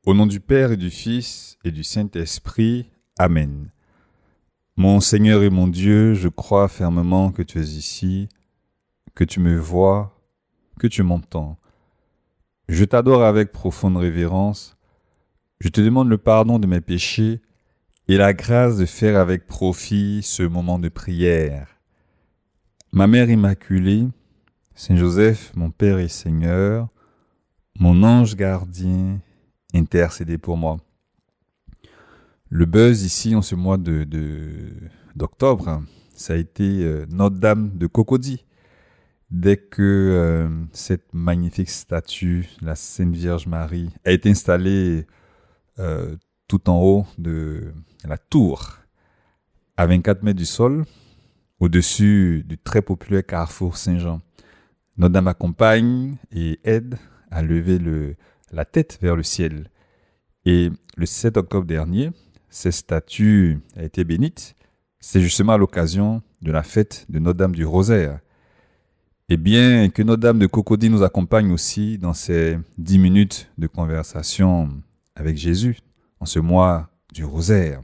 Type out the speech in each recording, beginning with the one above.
Au nom du Père et du Fils et du Saint-Esprit. Amen. Mon Seigneur et mon Dieu, je crois fermement que tu es ici, que tu me vois, que tu m'entends. Je t'adore avec profonde révérence. Je te demande le pardon de mes péchés et la grâce de faire avec profit ce moment de prière. Ma Mère Immaculée, Saint Joseph, mon Père et Seigneur, mon ange gardien, intercédez pour moi. Le buzz ici en ce mois d'octobre, ça a été Notre-Dame de Cocody. Dès que cette magnifique statue, la Sainte Vierge Marie, a été installée tout en haut de la tour, à 24 mètres du sol, au-dessus du très populaire carrefour Saint-Jean. Notre-Dame accompagne et aide à lever la tête vers le ciel. Et le 7 octobre dernier, cette statue a été bénite. C'est justement à l'occasion de la fête de Notre-Dame du Rosaire. Et bien que Notre-Dame de Cocody nous accompagne aussi dans ces 10 minutes de conversation avec Jésus, en ce mois du Rosaire.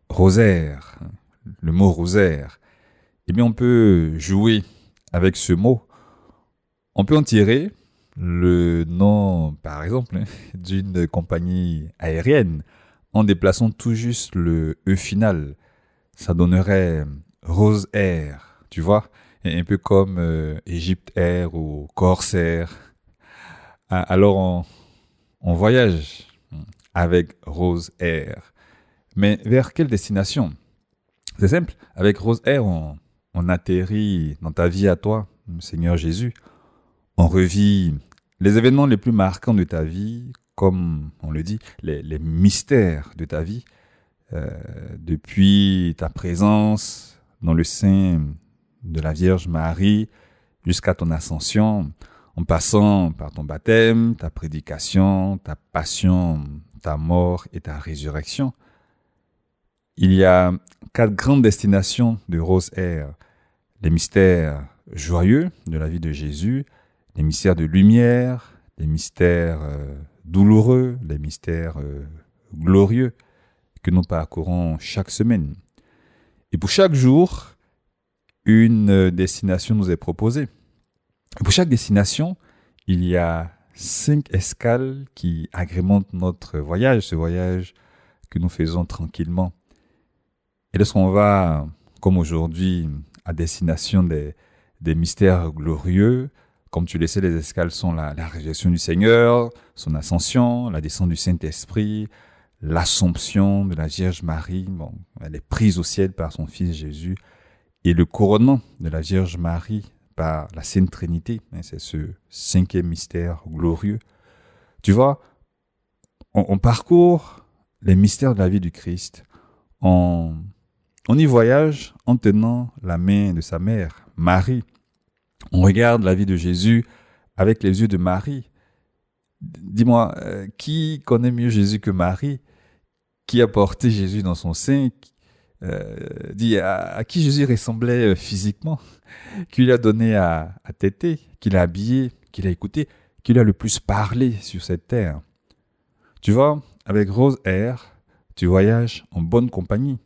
Rosaire, le mot rosaire. Eh bien on peut jouer avec ce mot. On peut en tirer le nom, par exemple, d'une compagnie aérienne en déplaçant tout juste le E final. Ça donnerait Rose Air, tu vois, un peu comme Egypte Air ou Corsair. Alors on voyage avec Rose Air. Mais vers quelle destination? C'est simple, avec Rose Air, on atterrit dans ta vie à toi, Seigneur Jésus. On revit les événements les plus marquants de ta vie, comme on le dit, les mystères de ta vie, depuis ta présence dans le sein de la Vierge Marie jusqu'à ton ascension, en passant par ton baptême, ta prédication, ta passion, ta mort et ta résurrection. Il y a 4 grandes destinations de Rose Air. Les mystères joyeux de la vie de Jésus, les mystères de lumière, les mystères douloureux, les mystères glorieux que nous parcourons chaque semaine. Et pour chaque jour, une destination nous est proposée. Et pour chaque destination, il y a 5 escales qui agrémentent notre voyage, ce voyage que nous faisons tranquillement. Et lorsqu'on va, comme aujourd'hui, à destination des mystères glorieux, comme tu le sais, les escales sont la résurrection du Seigneur, son ascension, la descente du Saint-Esprit, l'Assomption de la Vierge Marie, bon, elle est prise au ciel par son Fils Jésus, et le couronnement de la Vierge Marie par la Sainte Trinité, c'est ce 5e mystère glorieux. Tu vois, on parcourt les mystères de la vie du Christ, on y voyage en tenant la main de sa mère, Marie. On regarde la vie de Jésus avec les yeux de Marie. Dis-moi, qui connaît mieux Jésus que Marie? Qui a porté Jésus dans son sein? Dis à qui Jésus ressemblait physiquement? Qui lui a donné à téter? Qui l'a habillé? Qui l'a écouté? Qui lui a le plus parlé sur cette terre? Tu vois, avec Rose Air, tu voyages en bonne compagnie.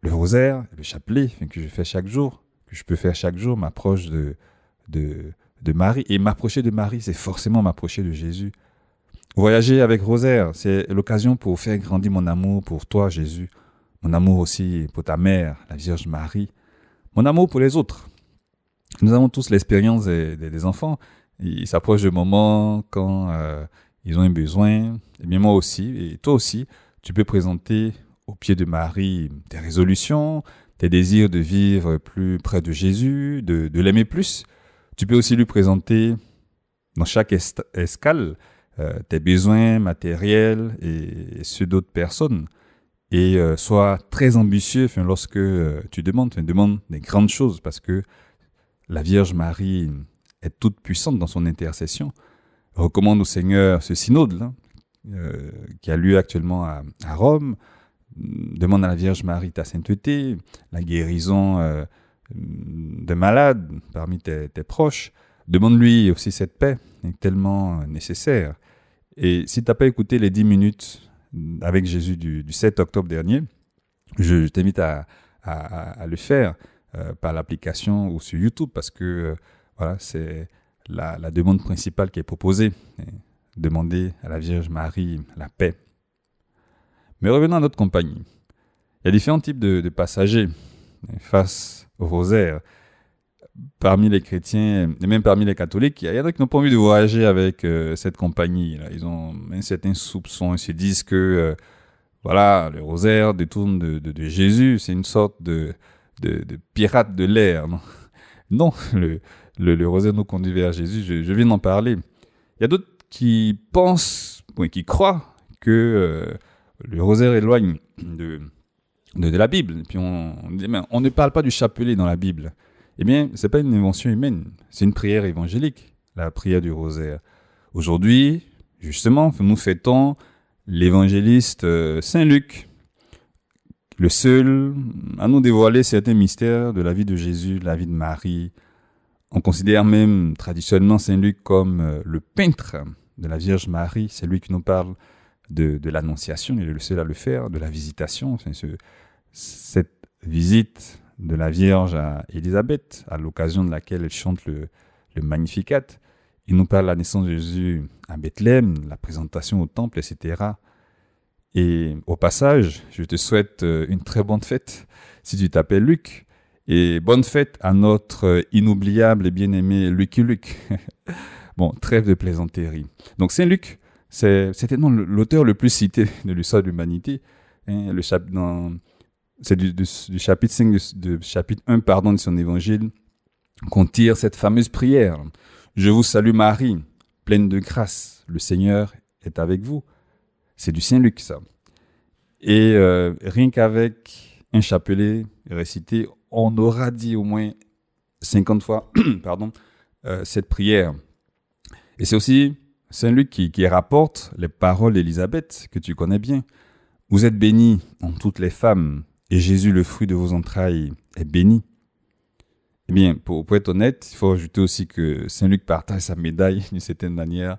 Le rosaire, le chapelet que je fais chaque jour, que je peux faire chaque jour, m'approche de Marie. Et m'approcher de Marie, c'est forcément m'approcher de Jésus. Voyager avec rosaire, c'est l'occasion pour faire grandir mon amour pour toi, Jésus. Mon amour aussi pour ta mère, la Vierge Marie. Mon amour pour les autres. Nous avons tous l'expérience des enfants. Ils s'approchent de moments quand ils ont un besoin. Et bien moi aussi, et toi aussi, tu peux présenter au pied de Marie tes résolutions, tes désirs de vivre plus près de Jésus, de l'aimer plus. Tu peux aussi lui présenter dans chaque escale tes besoins matériels et ceux d'autres personnes. Et sois très ambitieux lorsque tu demandes des grandes choses parce que la Vierge Marie est toute puissante dans son intercession. Recommande au Seigneur ce synode là, qui a lieu actuellement à Rome. Demande à la Vierge Marie ta sainteté, la guérison de malades parmi tes proches. Demande-lui aussi cette paix, est tellement nécessaire. Et si tu n'as pas écouté les 10 minutes avec Jésus du 7 octobre dernier, je t'invite à le faire par l'application ou sur YouTube parce que voilà, c'est la demande principale qui est proposée. Demander à la Vierge Marie la paix. Mais revenons à notre compagnie. Il y a différents types de passagers face au rosaire. Parmi les chrétiens et même parmi les catholiques, il y en a qui n'ont pas envie de voyager avec cette compagnie. Là. Ils ont un certain soupçon. Ils se disent que voilà, le rosaire détourne de Jésus. C'est une sorte de pirate de l'air. Non, non, le rosaire nous conduit vers Jésus. Je viens d'en parler. Il y a d'autres qui pensent, oui, qui croient que le rosaire éloigne de la Bible. Et puis on dit, mais on ne parle pas du chapelet dans la Bible. Eh bien, c'est pas une invention humaine, c'est une prière évangélique, la prière du rosaire. Aujourd'hui, justement, nous fêtons l'évangéliste Saint Luc, le seul à nous dévoiler certains mystères de la vie de Jésus, de la vie de Marie. On considère même traditionnellement Saint Luc comme le peintre de la Vierge Marie. C'est lui qui nous parle de l'Annonciation, il est le seul à le faire, de la visitation. Enfin, cette visite de la Vierge à Élisabeth, à l'occasion de laquelle elle chante le Magnificat. Il nous parle de la naissance de Jésus à Bethléem, la présentation au temple, etc. Et au passage, je te souhaite une très bonne fête si tu t'appelles Luc. Et bonne fête à notre inoubliable et bien-aimé Lucky Luke. Bon, trêve de plaisanterie. Donc Saint Luc, c'est certainement l'auteur le plus cité de l'histoire de l'humanité. Hein, c'est du chapitre 5, chapitre 1 pardon, de son évangile, qu'on tire cette fameuse prière. Je vous salue Marie, pleine de grâce, le Seigneur est avec vous. C'est du Saint Luc, ça. Et rien qu'avec un chapelet récité, on aura dit au moins 50 fois pardon, cette prière. Et c'est aussi Saint Luc qui rapporte les paroles d'Élisabeth, que tu connais bien. Vous êtes bénie en toutes les femmes, et Jésus, le fruit de vos entrailles, est béni. Eh bien, pour être honnête, il faut ajouter aussi que Saint Luc partage sa médaille d'une certaine manière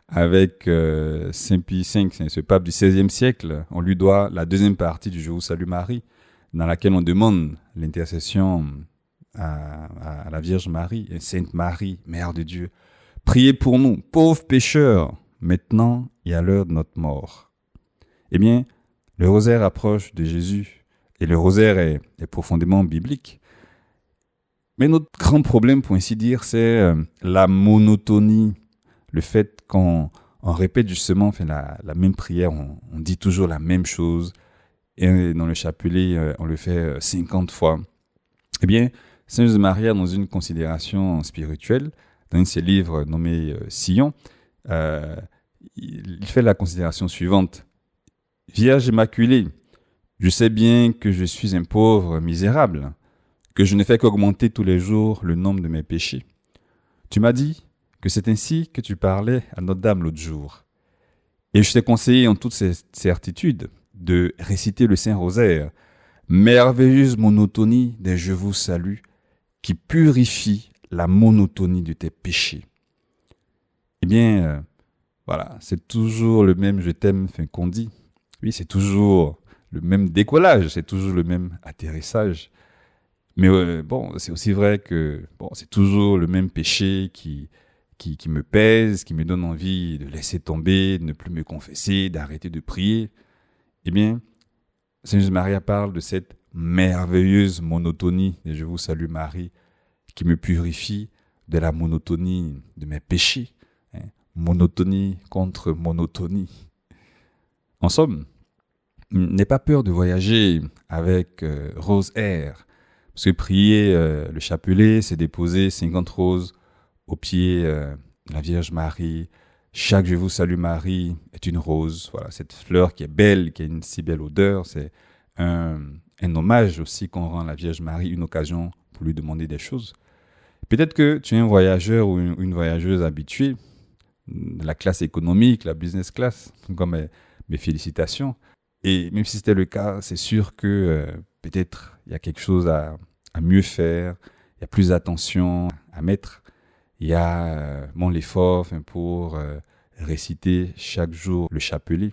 avec Saint Pie V, ce pape du XVIe siècle. On lui doit la deuxième partie du Je vous salue Marie, dans laquelle on demande l'intercession à la Vierge Marie, et Sainte Marie, Mère de Dieu. Priez pour nous, pauvres pécheurs, maintenant et à l'heure de notre mort. Eh bien, le rosaire approche de Jésus. Et le rosaire est profondément biblique. Mais notre grand problème, pour ainsi dire, c'est la monotonie. Le fait qu'on répète justement la même prière, on dit toujours la même chose. Et dans le chapelet, on le fait 50 fois. Eh bien, Saint Joseph Maria, dans une considération spirituelle, dans un de ses livres nommé Sillon, il fait la considération suivante. Vierge Immaculée, je sais bien que je suis un pauvre misérable, que je ne fais qu'augmenter tous les jours le nombre de mes péchés. Tu m'as dit que c'est ainsi que tu parlais à Notre-Dame l'autre jour. Et je t'ai conseillé en toute certitude de réciter le Saint-Rosaire, merveilleuse monotonie des Je vous salue, qui purifie la monotonie de tes péchés. Eh bien, voilà, c'est toujours le même je t'aime qu'on dit. Oui, c'est toujours le même décollage, c'est toujours le même atterrissage. Mais bon, c'est aussi vrai que bon, c'est toujours le même péché qui me pèse, qui me donne envie de laisser tomber, de ne plus me confesser, d'arrêter de prier. Eh bien, Saint Joseph Maria parle de cette merveilleuse monotonie, et je vous salue Marie, qui me purifie de la monotonie de mes péchés. Hein. Monotonie contre monotonie. En somme, n'aie pas peur de voyager avec Rose Air, parce que prier le chapelet, c'est déposer 50 roses au pied de la Vierge Marie. Chaque Je vous salue Marie est une rose. Voilà, cette fleur qui est belle, qui a une si belle odeur, c'est un hommage aussi qu'on rend à la Vierge Marie, une occasion pour lui demander des choses. Peut-être que tu es un voyageur ou une voyageuse habituée de la classe économique, la business class, comme mes félicitations. Et même si c'était le cas, c'est sûr que peut-être il y a quelque chose à mieux faire, il y a plus d'attention à mettre. il y a l'effort pour réciter chaque jour le chapelet.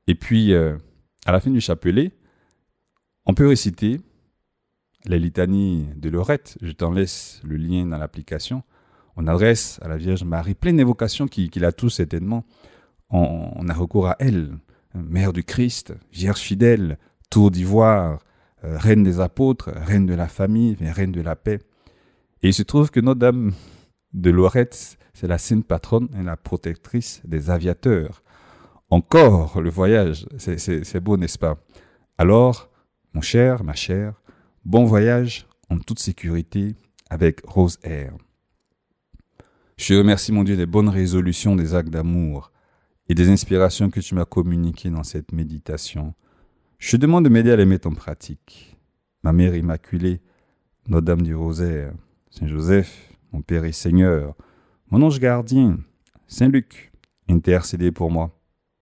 Et puis, à la fin du chapelet, on peut réciter les litanies de Lorette. Je t'en laisse le lien dans l'application. On adresse à la Vierge Marie plein d'évocations qu'il a tous certainement. On a recours à elle, Mère du Christ, Vierge fidèle, Tour d'ivoire, Reine des apôtres, Reine de la famille, Reine de la paix. Et il se trouve que Notre-Dame de Lorette, c'est la sainte patronne et la protectrice des aviateurs. Encore le voyage, c'est beau, n'est-ce pas? Alors, mon cher, ma chère, bon voyage en toute sécurité avec Rose Air. Je te remercie, mon Dieu, des bonnes résolutions, des actes d'amour et des inspirations que tu m'as communiquées dans cette méditation. Je te demande de m'aider à les mettre en pratique. Ma Mère Immaculée, Notre-Dame du Rosaire, Saint Joseph, mon Père et Seigneur, mon ange gardien, Saint Luc, intercédez pour moi.